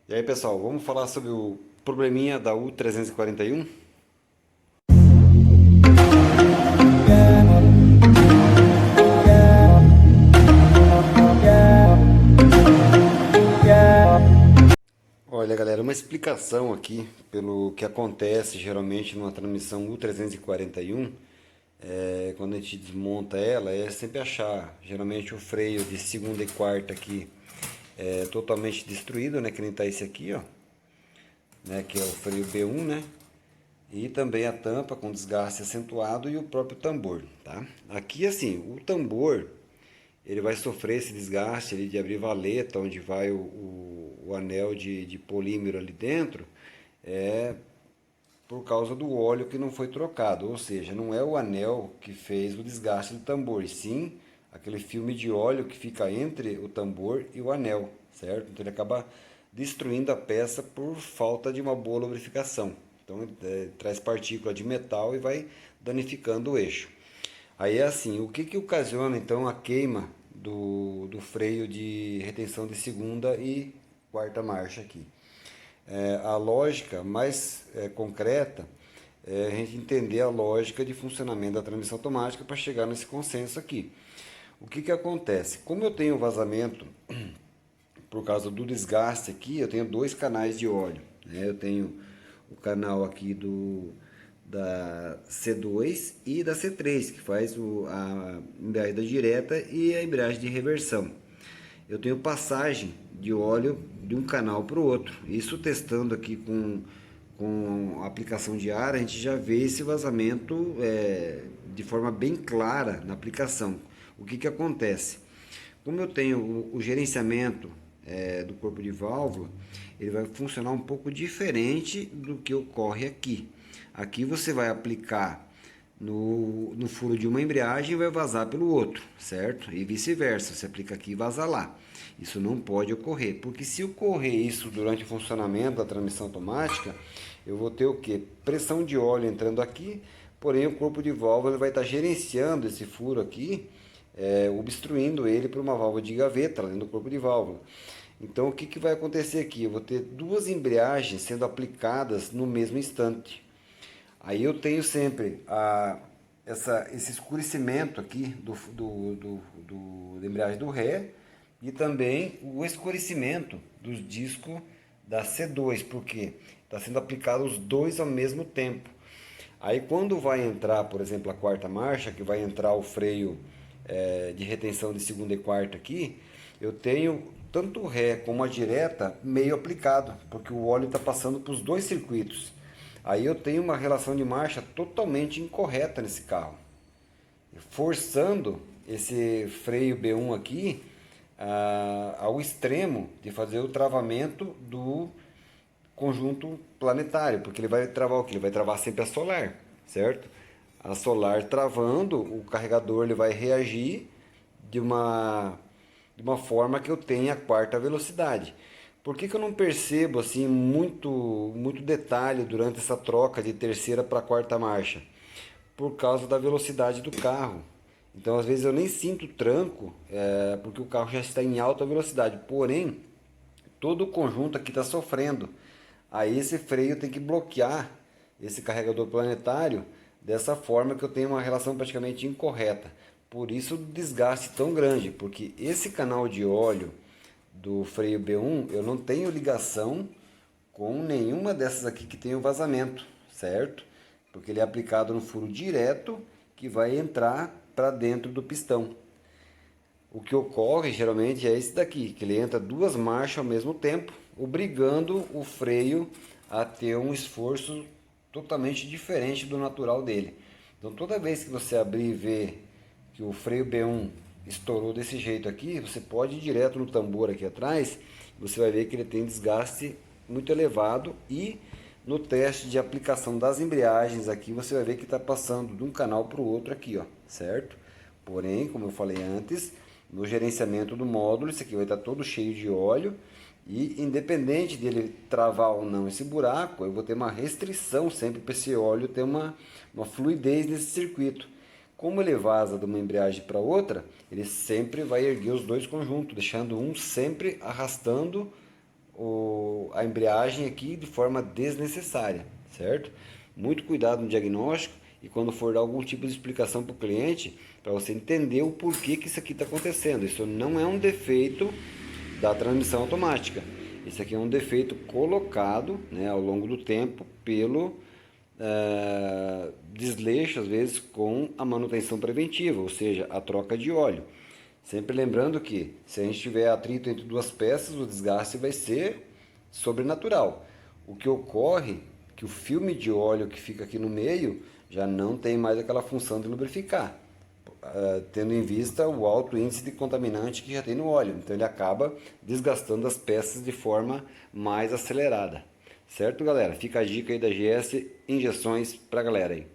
E aí, pessoal, vamos falar sobre o probleminha da U341? Olha, galera, uma explicação aqui pelo que acontece geralmente numa transmissão U341, quando a gente desmonta ela, é sempre achar geralmente o freio de segunda e quarta aqui totalmente destruído, né, que nem tá esse aqui, ó, né, que é o freio B1, né? E também a tampa com desgaste acentuado e o próprio tambor, tá? Aqui assim, o tambor, ele vai sofrer esse desgaste ali de abrir valeta, onde vai o anel de polímero ali dentro, é por causa do óleo que não foi trocado, ou seja, não é o anel que fez o desgaste do tambor, e sim aquele filme de óleo que fica entre o tambor e o anel, certo? Então ele acaba destruindo a peça por falta de uma boa lubrificação. Então ele traz partícula de metal e vai danificando o eixo. Aí é assim, o que que ocasiona então a queima do freio de retenção de segunda e quarta marcha aqui? A lógica mais concreta é a gente entender a lógica de funcionamento da transmissão automática para chegar nesse consenso aqui. O que que acontece? Como eu tenho vazamento por causa do desgaste aqui, eu tenho dois canais de óleo, né? Eu tenho o canal aqui da C2 e da C3, que faz a embreagem da direta e a embreagem de reversão. Eu tenho passagem de óleo de um canal para o outro. Isso testando aqui com a aplicação de ar, a gente já vê esse vazamento de forma bem clara na aplicação. O que que acontece? Como eu tenho o gerenciamento do corpo de válvula, ele vai funcionar um pouco diferente do que ocorre aqui. Aqui você vai aplicar no furo de uma embreagem e vai vazar pelo outro, certo? E vice-versa, você aplica aqui e vaza lá. Isso não pode ocorrer, porque se ocorrer isso durante o funcionamento da transmissão automática, eu vou ter o que? Pressão de óleo entrando aqui, porém o corpo de válvula vai estar gerenciando esse furo aqui, obstruindo ele por uma válvula de gaveta lá dentro do corpo de válvula. Então o que que vai acontecer aqui? Eu vou ter duas embreagens sendo aplicadas no mesmo instante. Aí eu tenho sempre esse escurecimento aqui da embreagem do ré e também o escurecimento dos discos da C2, porque está sendo aplicado os dois ao mesmo tempo. Aí quando vai entrar, por exemplo, a quarta marcha, que vai entrar o freio de retenção de segunda e quarta aqui, eu tenho tanto o ré como a direta meio aplicado, porque o óleo está passando para os dois circuitos. Aí eu tenho uma relação de marcha totalmente incorreta nesse carro, forçando esse freio B1 aqui ao extremo de fazer o travamento do conjunto planetário, porque ele vai travar o que? Ele vai travar sempre a solar, certo? A solar travando, o carregador ele vai reagir de uma forma que eu tenha a quarta velocidade. Por que que eu não percebo assim muito detalhe durante essa troca de terceira para quarta marcha? Por causa da velocidade do carro. Então, às vezes eu nem sinto tranco, porque o carro já está em alta velocidade. Porém, todo o conjunto aqui está sofrendo. Aí esse freio tem que bloquear esse carregador planetário dessa forma que eu tenho uma relação praticamente incorreta. Por isso o desgaste tão grande, porque esse canal de óleo do freio B1 eu não tenho ligação com nenhuma dessas aqui que tem o vazamento, certo? Porque ele é aplicado no furo direto que vai entrar para dentro do pistão. O que ocorre geralmente é esse daqui, que ele entra duas marchas ao mesmo tempo, obrigando o freio a ter um esforço totalmente diferente do natural dele. Então toda vez que você abrir e ver que o freio B1 estourou desse jeito aqui, você pode ir direto no tambor aqui atrás, você vai ver que ele tem desgaste muito elevado e no teste de aplicação das embreagens aqui você vai ver que está passando de um canal para o outro aqui, ó, certo? Porém, como eu falei antes, no gerenciamento do módulo, isso aqui vai estar todo cheio de óleo e independente dele travar ou não esse buraco, eu vou ter uma restrição sempre para esse óleo ter uma fluidez nesse circuito. Como ele vaza de uma embreagem para outra, ele sempre vai erguer os dois conjuntos, deixando um sempre arrastando a embreagem aqui de forma desnecessária, certo? Muito cuidado no diagnóstico e quando for dar algum tipo de explicação para o cliente, para você entender o porquê que isso aqui está acontecendo. Isso não é um defeito da transmissão automática. Isso aqui é um defeito colocado, né, ao longo do tempo pelo desleixo, às vezes, com a manutenção preventiva, ou seja, a troca de óleo. Sempre lembrando que se a gente tiver atrito entre duas peças, o desgaste vai ser sobrenatural. O que ocorre é que o filme de óleo que fica aqui no meio já não tem mais aquela função de lubrificar, tendo em vista o alto índice de contaminante que já tem no óleo. Então ele acaba desgastando as peças de forma mais acelerada. Certo, galera? Fica a dica aí da GS Injeções para a galera aí.